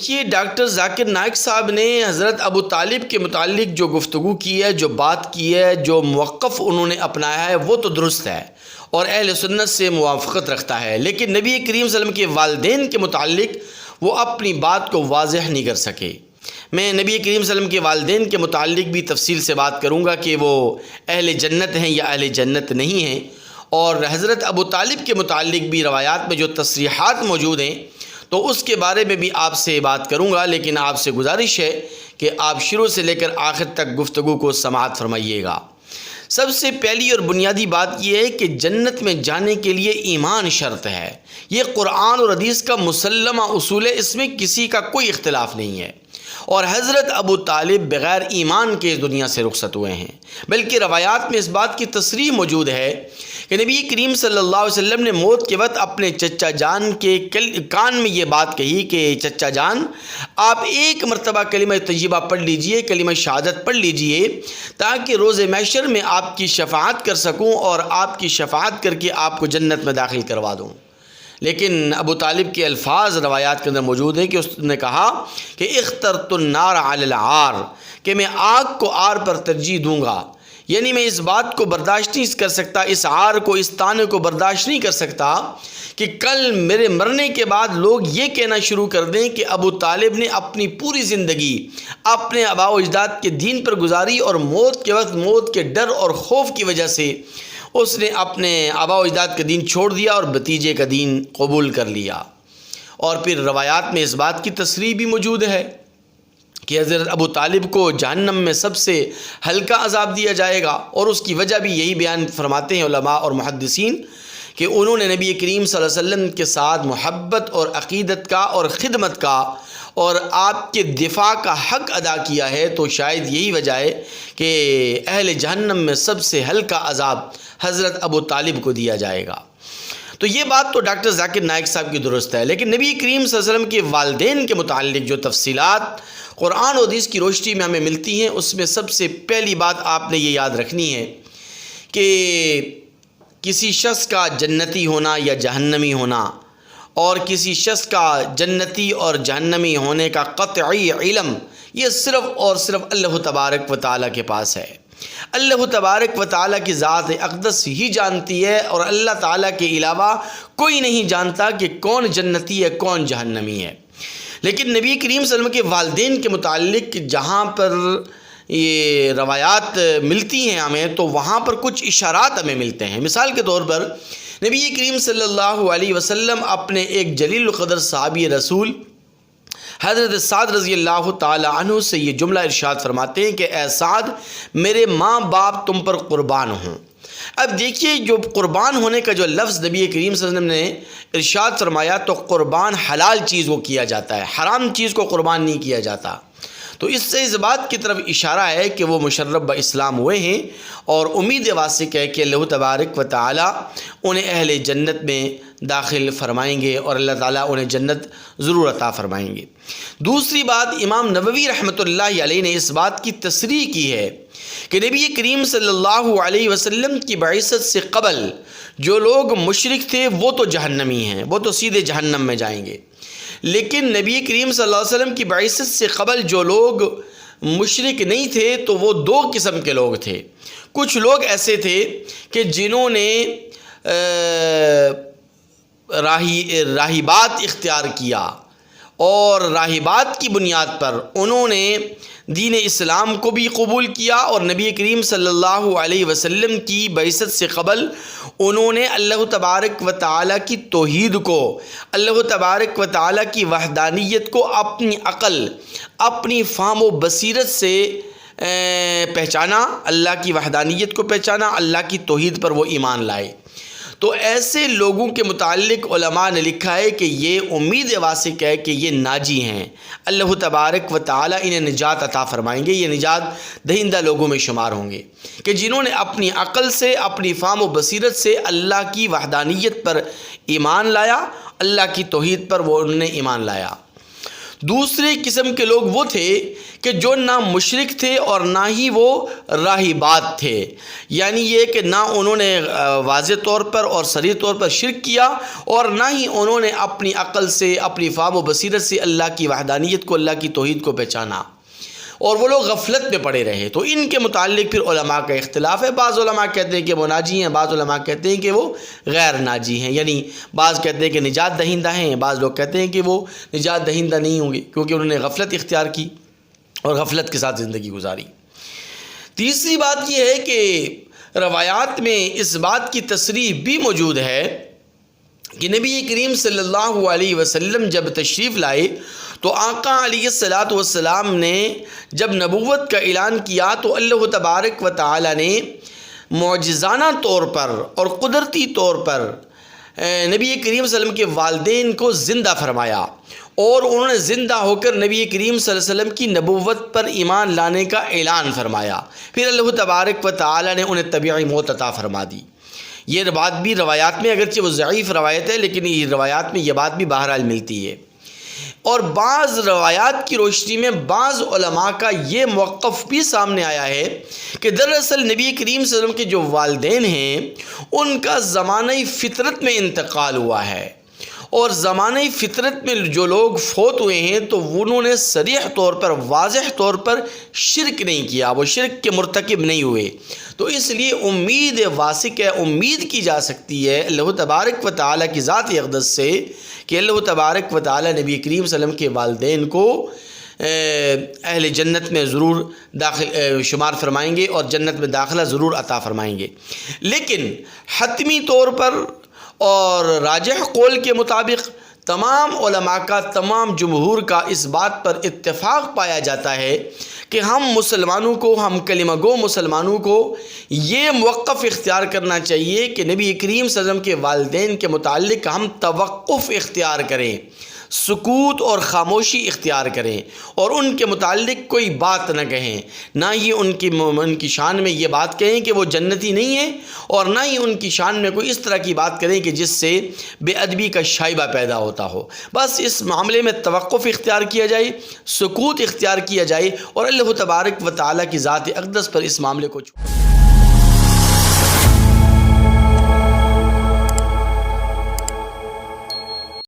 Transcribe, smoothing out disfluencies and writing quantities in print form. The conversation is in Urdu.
دیکھیے ڈاکٹر ذاکر نائک صاحب نے حضرت ابو طالب کے متعلق جو گفتگو کی ہے، جو بات کی ہے، جو موقف انہوں نے اپنایا ہے، وہ تو درست ہے اور اہل سنت سے موافقت رکھتا ہے، لیکن نبی کریم صلی اللہ علیہ وسلم کے والدین کے متعلق وہ اپنی بات کو واضح نہیں کر سکے۔ میں نبی کریم صلی اللہ علیہ وسلم کے والدین کے متعلق بھی تفصیل سے بات کروں گا کہ وہ اہل جنت ہیں یا اہل جنت نہیں ہیں، اور حضرت ابو طالب کے متعلق بھی روایات میں جو تصریحات موجود ہیں تو اس کے بارے میں بھی آپ سے بات کروں گا، لیکن آپ سے گزارش ہے کہ آپ شروع سے لے کر آخر تک گفتگو کو سماعت فرمائیے گا۔ سب سے پہلی اور بنیادی بات یہ ہے کہ جنت میں جانے کے لیے ایمان شرط ہے۔ یہ قرآن اور حدیث کا مسلمہ اصول ہے، اس میں کسی کا کوئی اختلاف نہیں ہے، اور حضرت ابو طالب بغیر ایمان کے اس دنیا سے رخصت ہوئے ہیں، بلکہ روایات میں اس بات کی تصریح موجود ہے کہ نبی کریم صلی اللہ علیہ وسلم نے موت کے وقت اپنے چچا جان کے کان میں یہ بات کہی کہ چچا جان، آپ ایک مرتبہ کلمہ طیبہ پڑھ لیجئے، کلمہ شہادت پڑھ لیجئے، تاکہ روز محشر میں آپ کی شفاعت کر سکوں اور آپ کی شفاعت کر کے آپ کو جنت میں داخل کروا دوں۔ لیکن ابو طالب کے الفاظ روایات کے اندر موجود ہیں کہ اس نے کہا کہ اخترت النار علی العار، کہ میں آگ کو آر پر ترجیح دوں گا، یعنی میں اس بات کو برداشت نہیں کر سکتا، اس عار کو، اس طعنے کو برداشت نہیں کر سکتا کہ کل میرے مرنے کے بعد لوگ یہ کہنا شروع کر دیں کہ ابو طالب نے اپنی پوری زندگی اپنے آباء و اجداد کے دین پر گزاری اور موت کے وقت موت کے ڈر اور خوف کی وجہ سے اس نے اپنے آباء و اجداد کا دین چھوڑ دیا اور بھتیجے کا دین قبول کر لیا۔ اور پھر روایات میں اس بات کی تصریح بھی موجود ہے کہ حضرت ابو طالب کو جہنم میں سب سے ہلکا عذاب دیا جائے گا، اور اس کی وجہ بھی یہی بیان فرماتے ہیں علماء اور محدثین کہ انہوں نے نبی کریم صلی اللہ علیہ وسلم کے ساتھ محبت اور عقیدت کا اور خدمت کا اور آپ کے دفاع کا حق ادا کیا ہے، تو شاید یہی وجہ ہے کہ اہل جہنم میں سب سے ہلکا عذاب حضرت ابو طالب کو دیا جائے گا۔ تو یہ بات تو ڈاکٹر ذاکر نائک صاحب کی درست ہے، لیکن نبی کریم صلی اللہ علیہ وسلم کے والدین کے متعلق جو تفصیلات قرآن و حدیث کی روشنی میں ہمیں ملتی ہیں، اس میں سب سے پہلی بات آپ نے یہ یاد رکھنی ہے کہ کسی شخص کا جنتی ہونا یا جہنمی ہونا، اور کسی شخص کا جنتی اور جہنمی ہونے کا قطعی علم، یہ صرف اور صرف اللہ تبارک و تعالیٰ کے پاس ہے۔ اللہ تبارک و تعالیٰ کی ذات اقدس ہی جانتی ہے، اور اللہ تعالیٰ کے علاوہ کوئی نہیں جانتا کہ کون جنتی ہے کون جہنمی ہے۔ لیکن نبی کریم صلی اللہ علیہ وسلم کے والدین کے متعلق جہاں پر یہ روایات ملتی ہیں ہمیں، تو وہاں پر کچھ اشارات ہمیں ملتے ہیں۔ مثال کے طور پر نبی کریم صلی اللہ علیہ وسلم اپنے ایک جلیل القدر صحابی رسول حضرت سعد رضی اللہ تعالی عنہ سے یہ جملہ ارشاد فرماتے ہیں کہ اے سعد، میرے ماں باپ تم پر قربان ہوں۔ اب دیکھیے، جو قربان ہونے کا جو لفظ نبی کریم صلی اللہ علیہ وسلم نے ارشاد فرمایا، تو قربان حلال چیز کو کیا جاتا ہے، حرام چیز کو قربان نہیں کیا جاتا۔ تو اس سے اس بات کی طرف اشارہ ہے کہ وہ مشرف اسلام ہوئے ہیں، اور امید واسق ہے کہ اللہ تبارک و تعالیٰ انہیں اہل جنت میں داخل فرمائیں گے، اور اللہ تعالیٰ انہیں جنت ضرور عطا فرمائیں گے۔ دوسری بات، امام نووی رحمۃ اللہ علیہ نے اس بات کی تصریح کی ہے کہ نبی کریم صلی اللہ علیہ وسلم کی بعثت سے قبل جو لوگ مشرک تھے وہ تو جہنمی ہیں، وہ تو سیدھے جہنم میں جائیں گے، لیکن نبی کریم صلی اللہ علیہ وسلم کی بعثت سے قبل جو لوگ مشرک نہیں تھے تو وہ دو قسم کے لوگ تھے۔ کچھ لوگ ایسے تھے کہ جنہوں نے راہبات اختیار کیا، اور راہبات کی بنیاد پر انہوں نے دین اسلام کو بھی قبول کیا، اور نبی کریم صلی اللہ علیہ وسلم کی بعثت سے قبل انہوں نے اللہ تبارک و تعالیٰ کی توحید کو، اللہ تبارک و تعالیٰ کی وحدانیت کو اپنی عقل، اپنی فہم و بصیرت سے پہچانا، اللہ کی وحدانیت کو پہچانا، اللہ کی توحید پر وہ ایمان لائے۔ تو ایسے لوگوں کے متعلق علماء نے لکھا ہے کہ یہ امید واسق ہے کہ یہ ناجی ہیں، اللہ تبارک و تعالیٰ انہیں نجات عطا فرمائیں گے، یہ نجات دہندہ لوگوں میں شمار ہوں گے کہ جنہوں نے اپنی عقل سے، اپنی فہم و بصیرت سے اللہ کی وحدانیت پر ایمان لایا، اللہ کی توحید پر وہ انہوں نے ایمان لایا۔ دوسری قسم کے لوگ وہ تھے کہ جو نہ مشرک تھے اور نہ ہی وہ راہبات تھے، یعنی یہ کہ نہ انہوں نے واضح طور پر اور صریح طور پر شرک کیا اور نہ ہی انہوں نے اپنی عقل سے، اپنی فہم و بصیرت سے اللہ کی وحدانیت کو، اللہ کی توحید کو پہچانا، اور وہ لوگ غفلت میں پڑے رہے۔ تو ان کے متعلق پھر علماء کا اختلاف ہے۔ بعض علماء کہتے ہیں کہ وہ ناجی ہیں، بعض علماء کہتے ہیں کہ وہ غیر ناجی ہیں، یعنی بعض کہتے ہیں کہ نجات دہندہ ہیں، بعض لوگ کہتے ہیں کہ وہ نجات دہندہ نہیں ہوں گے کیونکہ انہوں نے غفلت اختیار کی اور غفلت کے ساتھ زندگی گزاری۔ تیسری بات یہ ہے کہ روایات میں اس بات کی تصریح بھی موجود ہے کہ نبی کریم صلی اللہ علیہ وسلم جب تشریف لائے تو آقا علیہ الصلاۃ والسلام نے جب نبوت کا اعلان کیا تو اللہ تبارک و تعالی نے معجزانہ طور پر اور قدرتی طور پر نبی کریم صلی اللہ علیہ وسلم کے والدین کو زندہ فرمایا، اور انہوں نے زندہ ہو کر نبی کریم صلی اللہ علیہ وسلم کی نبوت پر ایمان لانے کا اعلان فرمایا۔ پھر اللہ تبارک و تعالی نے انہیں طبیعی موت عطا فرما دی۔ یہ بات بھی روایات میں، اگرچہ وہ ضعیف روایت ہے لیکن یہ روایات میں یہ بات بھی بہرحال ملتی ہے۔ اور بعض روایات کی روشنی میں بعض علماء کا یہ موقف بھی سامنے آیا ہے کہ دراصل نبی کریم صلی اللہ علیہ وسلم کے جو والدین ہیں ان کا زمانہ فطرت میں انتقال ہوا ہے، اور زمانہ فطرت میں جو لوگ فوت ہوئے ہیں تو انہوں نے صریح طور پر، واضح طور پر شرک نہیں کیا، وہ شرک کے مرتکب نہیں ہوئے۔ تو اس لیے امید واسق ہے، امید کی جا سکتی ہے اللہ تبارک و تعالیٰ کی ذات اقدس سے کہ اللہ تبارک و تعالیٰ نبی کریم صلی اللہ علیہ وسلم کے والدین کو اہل جنت میں ضرور شمار فرمائیں گے اور جنت میں داخلہ ضرور عطا فرمائیں گے۔ لیکن حتمی طور پر اور راجح قول کے مطابق تمام علماء کا، تمام جمہور کا اس بات پر اتفاق پایا جاتا ہے کہ ہم مسلمانوں کو، ہم کلمہ گو مسلمانوں کو یہ موقف اختیار کرنا چاہیے کہ نبی کریم صلی اللہ علیہ وسلم کے والدین کے متعلق ہم توقف اختیار کریں، سکوت اور خاموشی اختیار کریں، اور ان کے متعلق کوئی بات نہ کہیں، نہ ہی ان کی شان میں یہ بات کہیں کہ وہ جنتی نہیں ہیں، اور نہ ہی ان کی شان میں کوئی اس طرح کی بات کریں کہ جس سے بے ادبی کا شائبہ پیدا ہوتا ہو۔ بس اس معاملے میں توقف اختیار کیا جائے، سکوت اختیار کیا جائے، اور اللہ تبارک و تعالیٰ کی ذات اقدس پر اس معاملے کو